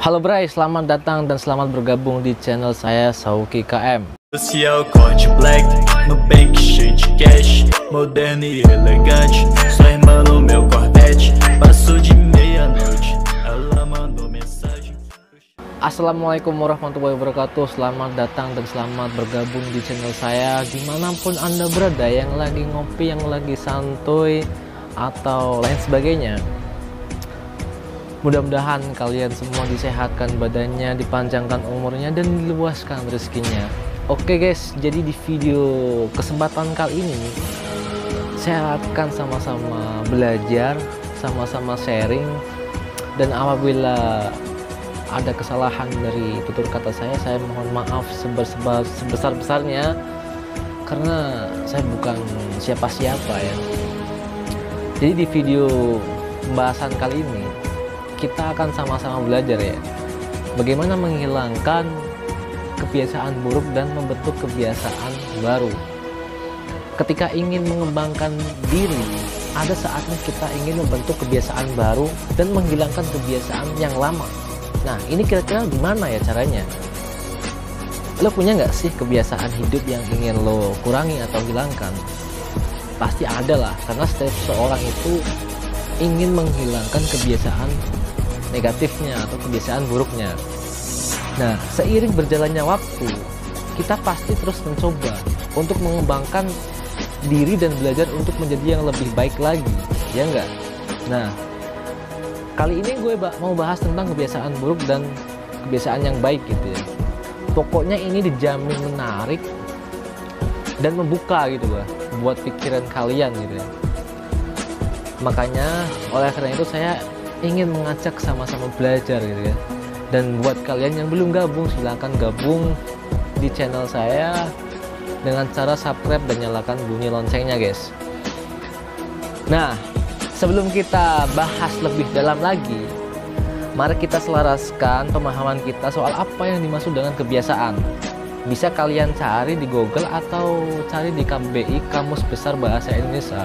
Halo Bray, selamat datang dan selamat bergabung di channel saya Sauki KM. Social corte black, no bank cheio de cash, moderno e elegante. Sua irmã no meu Corvette, passou de meia-noite, ela mandou mensagem. Assalamualaikum warahmatullahi wabarakatuh. Selamat datang dan selamat bergabung di channel saya dimanapun Anda berada, yang lagi ngopi, yang lagi santuy, atau lain sebagainya. Mudah-mudahan kalian semua disehatkan badannya, dipanjangkan umurnya, dan diluaskan rezekinya. Oke guys, jadi di video kesempatan kali ini saya akan sama-sama belajar, sama-sama sharing, dan apabila ada kesalahan dari tutur kata saya mohon maaf sebesar-besarnya, karena saya bukan siapa-siapa ya. Jadi di video pembahasan kali ini kita akan sama-sama belajar ya, bagaimana menghilangkan kebiasaan buruk dan membentuk kebiasaan baru. Ketika ingin mengembangkan diri, ada saatnya kita ingin membentuk kebiasaan baru dan menghilangkan kebiasaan yang lama. Nah, ini kira-kira gimana ya caranya? Lo punya nggak sih kebiasaan hidup yang ingin lo kurangi atau hilangkan? Pasti ada lah, karena setiap seorang itu ingin menghilangkan kebiasaan negatifnya atau kebiasaan buruknya. Nah, seiring berjalannya waktu, kita pasti terus mencoba untuk mengembangkan diri dan belajar untuk menjadi yang lebih baik lagi, ya enggak? Nah, kali ini gue mau bahas tentang kebiasaan buruk dan kebiasaan yang baik gitu ya. Pokoknya ini dijamin menarik dan membuka gitu loh buat pikiran kalian gitu ya. Makanya oleh karena itu saya ingin mengajak sama-sama belajar gitu ya. Dan buat kalian yang belum gabung, silahkan gabung di channel saya dengan cara subscribe dan nyalakan bunyi loncengnya guys. Nah, sebelum kita bahas lebih dalam lagi, mari kita selaraskan pemahaman kita soal apa yang dimaksud dengan kebiasaan. Bisa kalian cari di Google atau cari di KBBI, Kamus Besar Bahasa Indonesia.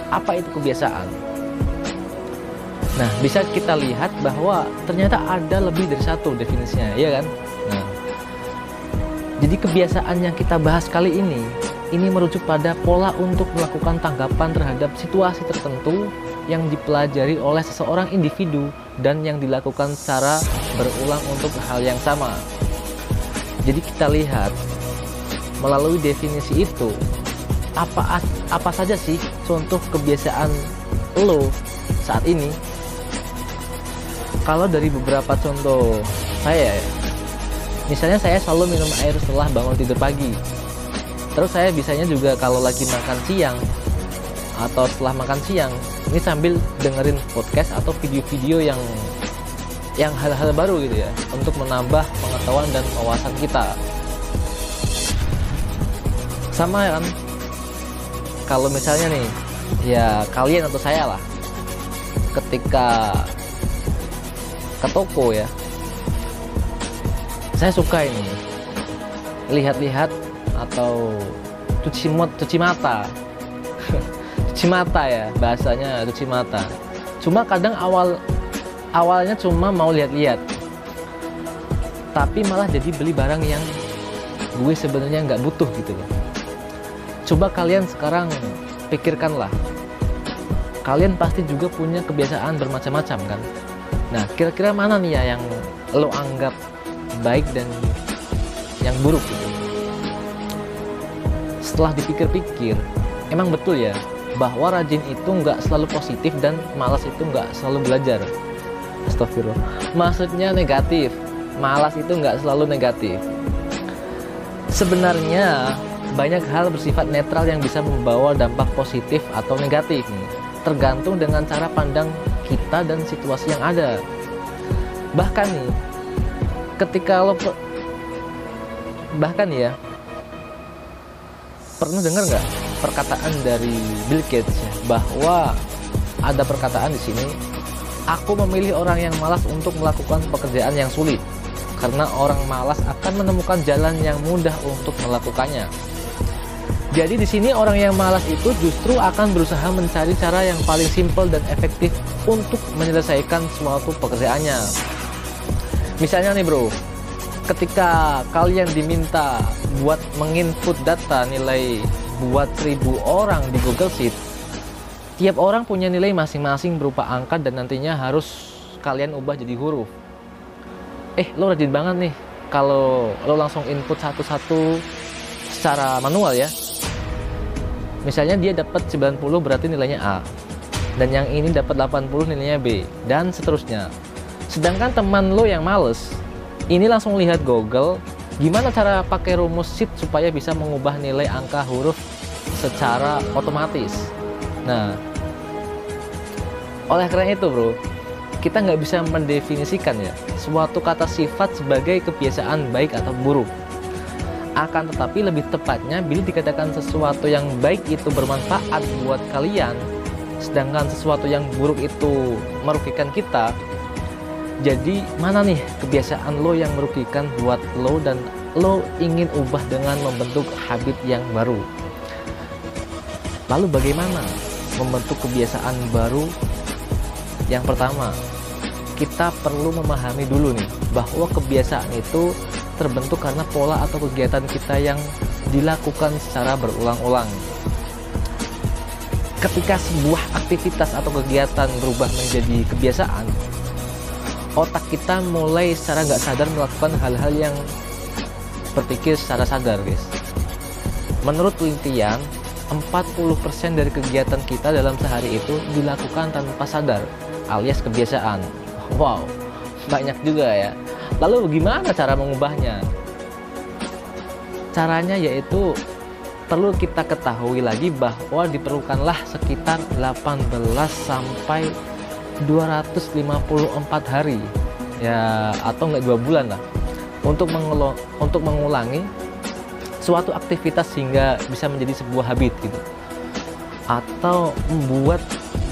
Apa itu kebiasaan? Nah, bisa kita lihat bahwa ternyata ada lebih dari satu definisinya, ya kan? Nah, jadi kebiasaan yang kita bahas kali ini merujuk pada pola untuk melakukan tanggapan terhadap situasi tertentu yang dipelajari oleh seseorang individu dan yang dilakukan secara berulang untuk hal yang sama. Jadi kita lihat melalui definisi itu, apa saja sih contoh kebiasaan lo saat ini. Kalau dari beberapa contoh saya ya, misalnya saya selalu minum air setelah bangun tidur pagi. Terus saya bisanya juga kalau lagi makan siang atau setelah makan siang, ini sambil dengerin podcast atau video-video yang hal-hal baru gitu ya, untuk menambah pengetahuan dan wawasan kita. Sama kan, kalau misalnya nih, ya kalian atau saya lah, ketika ke toko ya, saya suka ini lihat-lihat atau cuci mata cuci mata ya, bahasanya cuci mata. Cuma kadang awalnya cuma mau lihat-lihat, tapi malah jadi beli barang yang gue sebenarnya nggak butuh gitu loh. Coba kalian sekarang pikirkanlah, kalian pasti juga punya kebiasaan bermacam-macam kan. Nah, kira-kira mana nih ya yang lo anggap baik dan yang buruk gitu? Setelah dipikir-pikir, emang betul ya bahwa rajin itu nggak selalu positif dan malas itu nggak selalu belajar. Astagfirullah, maksudnya negatif. Malas itu nggak selalu negatif. Sebenarnya banyak hal bersifat netral yang bisa membawa dampak positif atau negatif nih, tergantung dengan cara pandang kita dan situasi yang ada. Bahkan nih, ketika lo bahkan ya, pernah dengar nggak perkataan dari Bill Gates ya, bahwa ada perkataan di sini, aku memilih orang yang malas untuk melakukan pekerjaan yang sulit, karena orang malas akan menemukan jalan yang mudah untuk melakukannya. Jadi di sini orang yang malas itu justru akan berusaha mencari cara yang paling simpel dan efektif untuk menyelesaikan suatu pekerjaannya. Misalnya nih bro, ketika kalian diminta buat menginput data nilai buat 1000 orang di Google Sheet, tiap orang punya nilai masing-masing berupa angka dan nantinya harus kalian ubah jadi huruf. Lo rajin banget nih kalau lo langsung input satu-satu secara manual ya. Misalnya dia dapat 90 berarti nilainya A, dan yang ini dapat 80 nilainya B, dan seterusnya. Sedangkan teman lo yang males ini langsung lihat Google gimana cara pakai rumus sheet supaya bisa mengubah nilai angka huruf secara otomatis. Nah, oleh karena itu bro, kita nggak bisa mendefinisikan ya suatu kata sifat sebagai kebiasaan baik atau buruk. Akan tetapi lebih tepatnya bila dikatakan sesuatu yang baik itu bermanfaat buat kalian, sedangkan sesuatu yang buruk itu merugikan kita, jadi mana nih kebiasaan lo yang merugikan buat lo dan lo ingin ubah dengan membentuk habit yang baru. Lalu bagaimana membentuk kebiasaan baru? Yang pertama, kita perlu memahami dulu nih bahwa kebiasaan itu terbentuk karena pola atau kegiatan kita yang dilakukan secara berulang-ulang. Ketika sebuah aktivitas atau kegiatan berubah menjadi kebiasaan, otak kita mulai secara nggak sadar melakukan hal-hal yang berpikir secara sadar, guys. Menurut penelitian, 40% dari kegiatan kita dalam sehari itu dilakukan tanpa sadar, alias kebiasaan. Wow, banyak juga ya. Lalu gimana cara mengubahnya? Caranya yaitu perlu kita ketahui lagi bahwa diperlukanlah sekitar 18 sampai 254 hari ya, atau enggak 2 bulan lah, untuk mengulangi suatu aktivitas hingga bisa menjadi sebuah habit gitu, atau membuat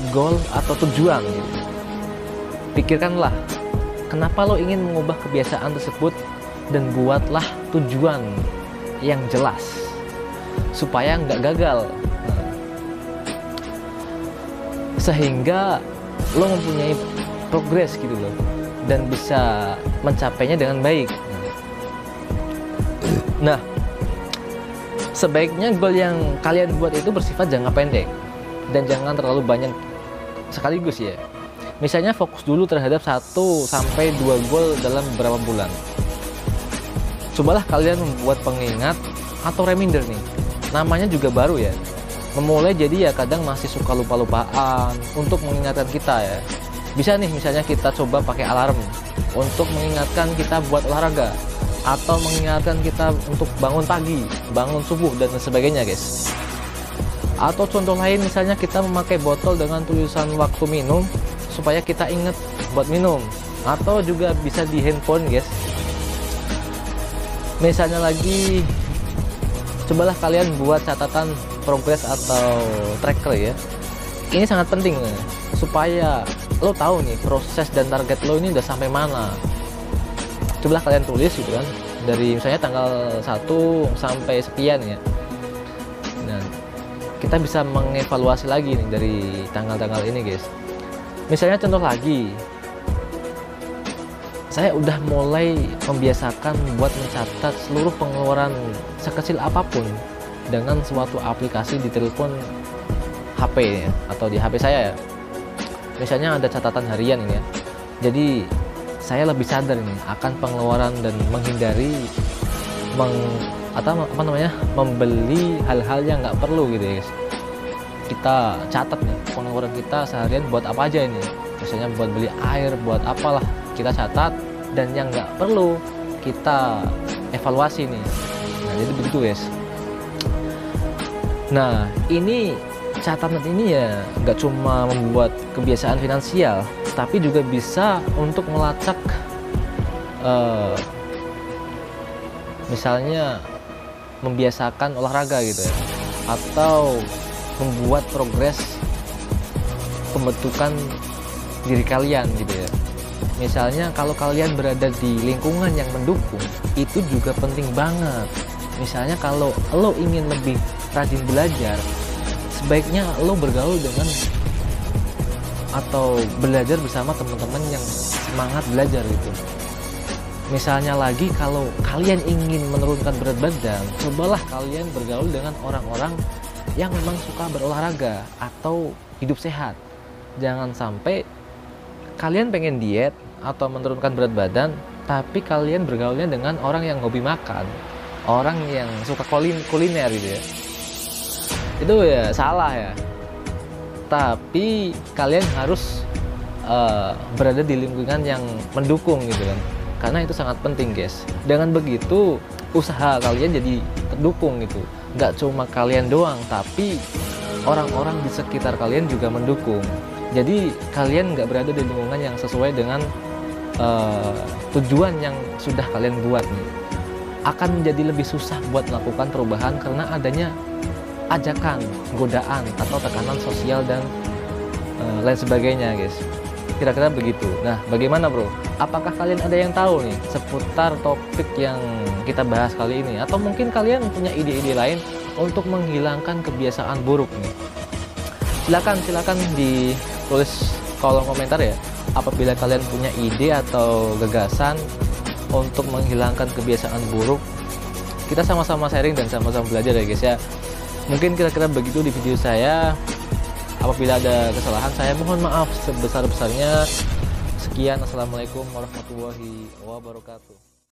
goal atau tujuan gitu. Pikirkanlah kenapa lo ingin mengubah kebiasaan tersebut dan buatlah tujuan yang jelas supaya nggak gagal. Sehingga lo mempunyai progres gitu loh, dan bisa mencapainya dengan baik. Nah, sebaiknya goal yang kalian buat itu bersifat jangka pendek dan jangan terlalu banyak sekaligus ya. Misalnya fokus dulu terhadap 1 sampai 2 goal dalam beberapa bulan. Cobalah kalian membuat pengingat atau reminder nih. Namanya juga baru ya. Memulai jadi ya kadang masih suka lupa-lupaan untuk mengingatkan kita ya. Bisa nih misalnya kita coba pakai alarm untuk mengingatkan kita buat olahraga, atau mengingatkan kita untuk bangun pagi, bangun subuh dan sebagainya, guys. Atau contoh lain misalnya kita memakai botol dengan tulisan waktu minum supaya kita ingat buat minum, atau juga bisa di handphone, guys. Misalnya lagi, cobalah kalian buat catatan progres atau tracker ya. Ini sangat penting supaya lo tahu nih proses dan target lo ini udah sampai mana. Cobalah kalian tulis gitu kan, dari misalnya tanggal 1 sampai sekian ya. Nah, kita bisa mengevaluasi lagi nih dari tanggal-tanggal ini, guys. Misalnya contoh lagi, saya udah mulai membiasakan buat mencatat seluruh pengeluaran sekecil apapun dengan suatu aplikasi di telepon HP ya, atau di HP saya ya. Misalnya ada catatan harian ini ya. Jadi saya lebih sadar nih akan pengeluaran dan menghindari membeli hal-hal yang nggak perlu gitu ya, guys. Kita catat nih pengeluaran kita seharian buat apa aja ini. Misalnya buat beli air, buat apalah, kita catat, dan yang nggak perlu kita evaluasi nih. Nah, jadi begitu, guys. Nah, ini catatan ini ya nggak cuma membuat kebiasaan finansial, tapi juga bisa untuk melacak misalnya membiasakan olahraga gitu ya, atau membuat progres pembentukan diri kalian gitu ya. Misalnya kalau kalian berada di lingkungan yang mendukung, itu juga penting banget. Misalnya kalau lo ingin lebih rajin belajar, sebaiknya lo bergaul dengan atau belajar bersama teman-teman yang semangat belajar gitu. Misalnya lagi, kalau kalian ingin menurunkan berat badan, cobalah kalian bergaul dengan orang-orang yang memang suka berolahraga atau hidup sehat. Jangan sampai kalian pengen diet atau menurunkan berat badan, tapi kalian bergaulnya dengan orang yang hobi makan, orang yang suka kuliner gitu ya. Itu ya salah ya. Tapi kalian harus berada di lingkungan yang mendukung gitu kan. Karena itu sangat penting guys. Dengan begitu usaha kalian jadi terdukung gitu. Nggak cuma kalian doang, tapi orang-orang di sekitar kalian juga mendukung. Jadi kalian nggak berada di lingkungan yang sesuai dengan tujuan yang sudah kalian buat nih. Akan menjadi lebih susah buat melakukan perubahan karena adanya ajakan, godaan, atau tekanan sosial dan lain sebagainya guys. Kira-kira begitu. Nah, bagaimana bro? Apakah kalian ada yang tahu nih seputar topik yang kita bahas kali ini? Atau mungkin kalian punya ide-ide lain untuk menghilangkan kebiasaan buruk nih? Silakan ditulis kolom komentar ya. Apabila kalian punya ide atau gagasan untuk menghilangkan kebiasaan buruk, kita sama-sama sharing dan sama-sama belajar ya guys ya. Mungkin kira-kira begitu di video saya. Apabila ada kesalahan, saya mohon maaf sebesar-besarnya. Sekian, assalamualaikum warahmatullahi wabarakatuh.